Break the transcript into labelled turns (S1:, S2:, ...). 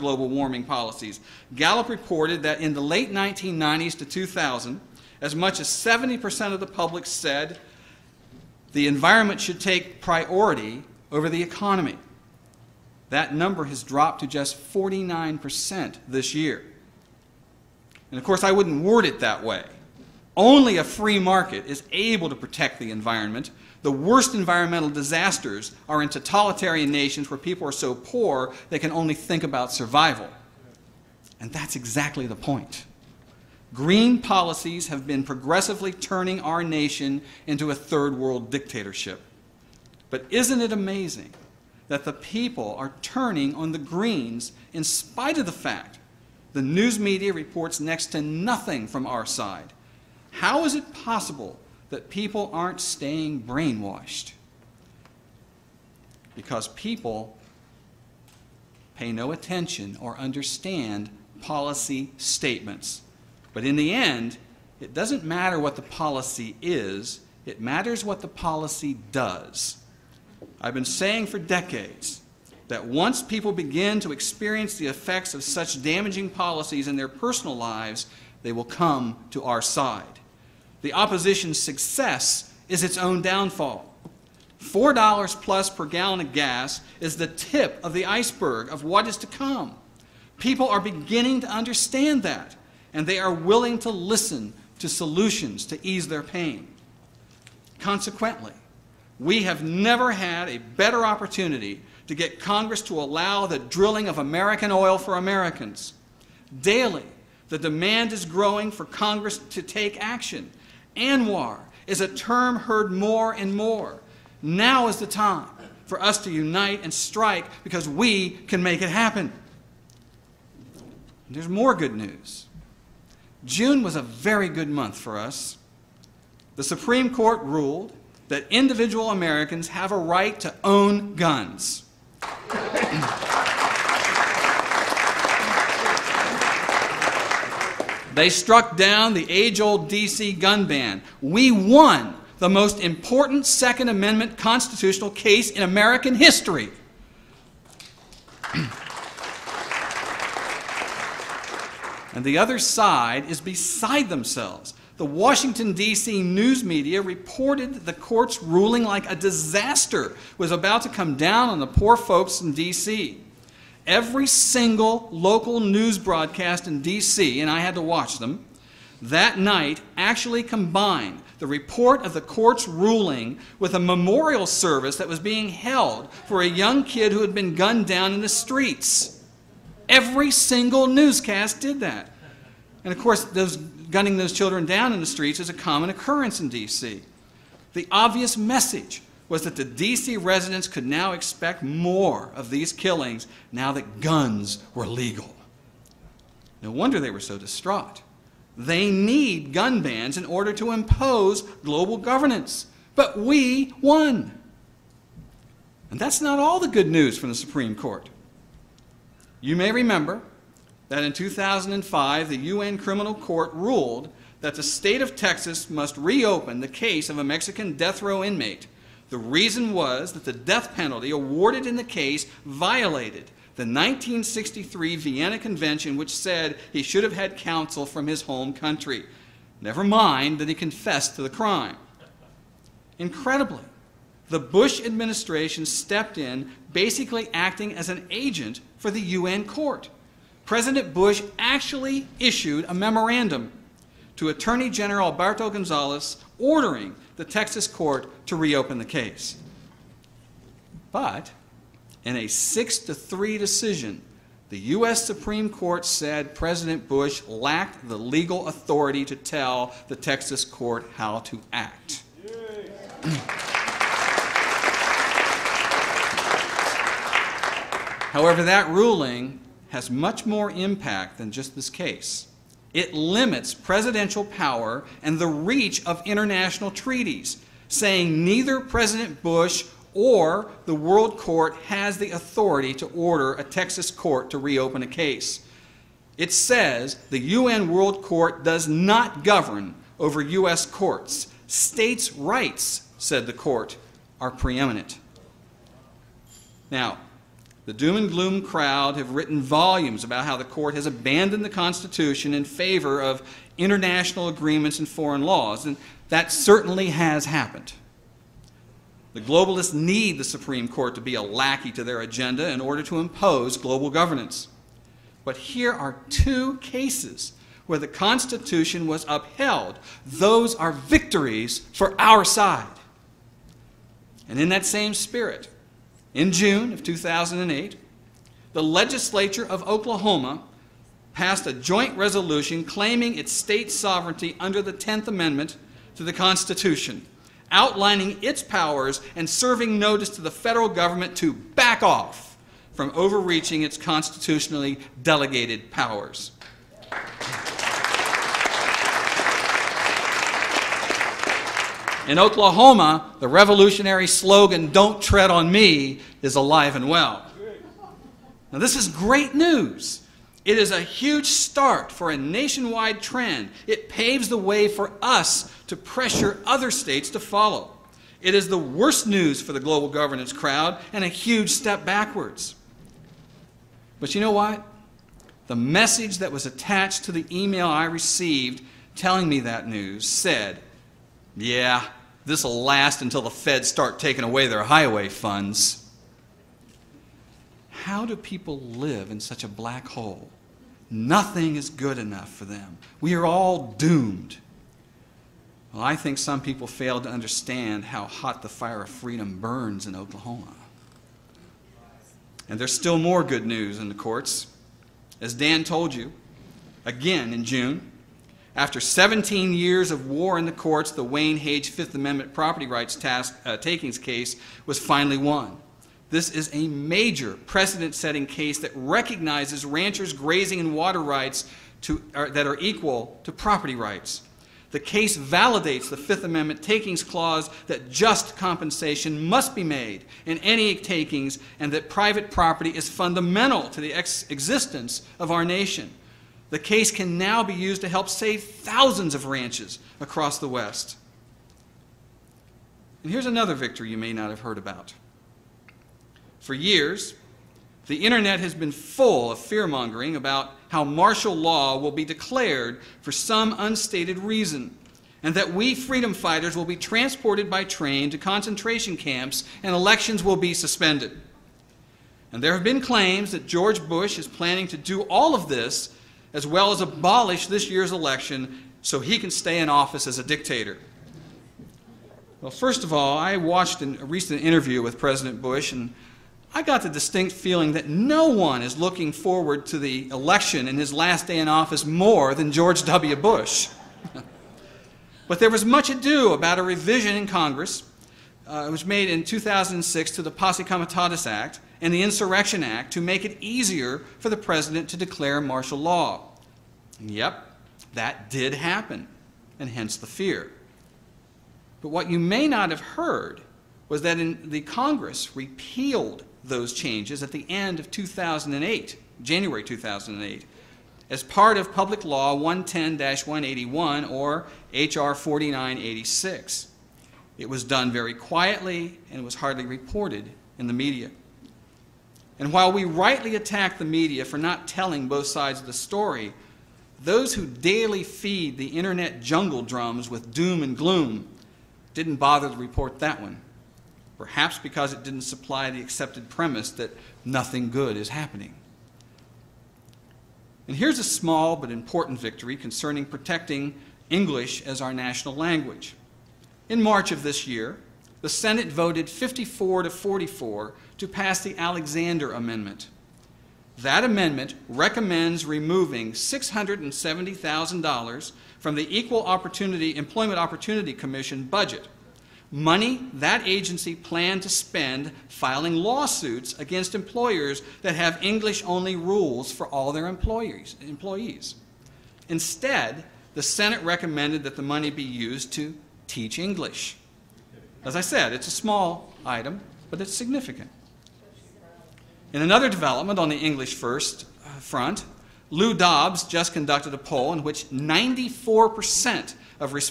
S1: global warming policies. Gallup reported that in the late 1990s to 2000, as much as 70% of the public said the environment should take priority over the economy. That number has dropped to just 49% this year. And of course, I wouldn't word it that way. Only a free market is able to protect the environment. The worst environmental disasters are in totalitarian nations where people are so poor they can only think about survival. And that's exactly the point. Green policies have been progressively turning our nation into a third world dictatorship. But isn't it amazing that the people are turning on the Greens in spite of the fact the news media reports next to nothing from our side? How is it possible that people aren't staying brainwashed? Because people pay no attention or understand policy statements. But in the end, it doesn't matter what the policy is, it matters what the policy does. I've been saying for decades that once people begin to experience the effects of such damaging policies in their personal lives, they will come to our side. The opposition's success is its own downfall. $4 plus per gallon of gas is the tip of the iceberg of what is to come. People are beginning to understand that, and they are willing to listen to solutions to ease their pain. Consequently, we have never had a better opportunity to get Congress to allow the drilling of American oil for Americans. Daily, the demand is growing for Congress to take action. ANWR is a term heard more and more. Now is the time for us to unite and strike because we can make it happen. And there's more good news. June was a very good month for us. The Supreme Court ruled that individual Americans have a right to own guns. They struck down the age-old D.C. gun ban. We won the most important Second Amendment constitutional case in American history. And the other side is beside themselves. The Washington, D.C. news media reported the court's ruling like a disaster was about to come down on the poor folks in D.C. Every single local news broadcast in D.C., and I had to watch them, that night actually combined the report of the court's ruling with a memorial service that was being held for a young kid who had been gunned down in the streets. Every single newscast did that. And of course, gunning those children down in the streets is a common occurrence in D.C. The obvious message was that the D.C. residents could now expect more of these killings now that guns were legal. No wonder they were so distraught. They need gun bans in order to impose global governance. But we won. And that's not all the good news from the Supreme Court. You may remember that in 2005, the UN Criminal Court ruled that the state of Texas must reopen the case of a Mexican death row inmate. The reason was that the death penalty awarded in the case violated the 1963 Vienna Convention, which said he should have had counsel from his home country. Never mind that he confessed to the crime. Incredibly, the Bush administration stepped in, basically acting as an agent for the UN court. President Bush actually issued a memorandum to Attorney General Alberto Gonzales ordering the Texas court to reopen the case. But in a 6-3 decision, the U.S. Supreme Court said President Bush lacked the legal authority to tell the Texas court how to act. However, that ruling has much more impact than just this case. It limits presidential power and the reach of international treaties, saying neither President Bush or the World Court has the authority to order a Texas court to reopen a case. It says the UN World Court does not govern over U.S. courts. States' rights, said the court, are preeminent. Now, The doom and gloom crowd have written volumes about how the court has abandoned the Constitution in favor of international agreements and foreign laws, and that certainly has happened. The globalists need the Supreme Court to be a lackey to their agenda in order to impose global governance. But here are two cases where the Constitution was upheld. Those are victories for our side. And in that same spirit, in June of 2008, the legislature of Oklahoma passed a joint resolution claiming its state sovereignty under the 10th Amendment to the Constitution, outlining its powers and serving notice to the federal government to back off from overreaching its constitutionally delegated powers. In Oklahoma, the revolutionary slogan, "Don't tread on me," is alive and well. Now, this is great news. It is a huge start for a nationwide trend. It paves the way for us to pressure other states to follow. It is the worst news for the global governance crowd and a huge step backwards. But you know what? The message that was attached to the email I received telling me that news said, "Yeah, this will last until the feds start taking away their highway funds." How do people live in such a black hole? Nothing is good enough for them. We are all doomed. Well, I think some people fail to understand how hot the fire of freedom burns in Oklahoma. And there's still more good news in the courts. As Dan told you, again in June, after 17 years of war in the courts, the Wayne Hage Fifth Amendment property rights takings case was finally won. This is a major precedent-setting case that recognizes ranchers' grazing and water rights that are equal to property rights. The case validates the Fifth Amendment takings clause that just compensation must be made in any takings and that private property is fundamental to the existence of our nation. The case can now be used to help save thousands of ranches across the West. And here's another victory you may not have heard about. For years, the internet has been full of fear-mongering about how martial law will be declared for some unstated reason, and that we freedom fighters will be transported by train to concentration camps and elections will be suspended. And there have been claims that George Bush is planning to do all of this as well as abolish this year's election so he can stay in office as a dictator. Well, first of all, I watched a recent interview with President Bush, and I got the distinct feeling that no one is looking forward to the election in his last day in office more than George W. Bush. But there was much ado about a revision in Congress, which was made in 2006 to the Posse Comitatus Act and the Insurrection Act to make it easier for the president to declare martial law. And yep, that did happen, and hence the fear. But what you may not have heard was that the Congress repealed those changes at the end of 2008, January 2008, as part of Public Law 110-181 or H.R. 4986. It was done very quietly and was hardly reported in the media. And while we rightly attack the media for not telling both sides of the story, those who daily feed the internet jungle drums with doom and gloom didn't bother to report that one. Perhaps because it didn't supply the accepted premise that nothing good is happening. And here's a small but important victory concerning protecting English as our national language. In March of this year, the Senate voted 54 to 44 to pass the Alexander Amendment. That amendment recommends removing $670,000 from the Employment Opportunity Commission budget, money that agency planned to spend filing lawsuits against employers that have English-only rules for all their employees. Instead, the Senate recommended that the money be used to teach English. As I said, it's a small item, but it's significant. In another development on the English First front, Lou Dobbs just conducted a poll in which 94% of respondents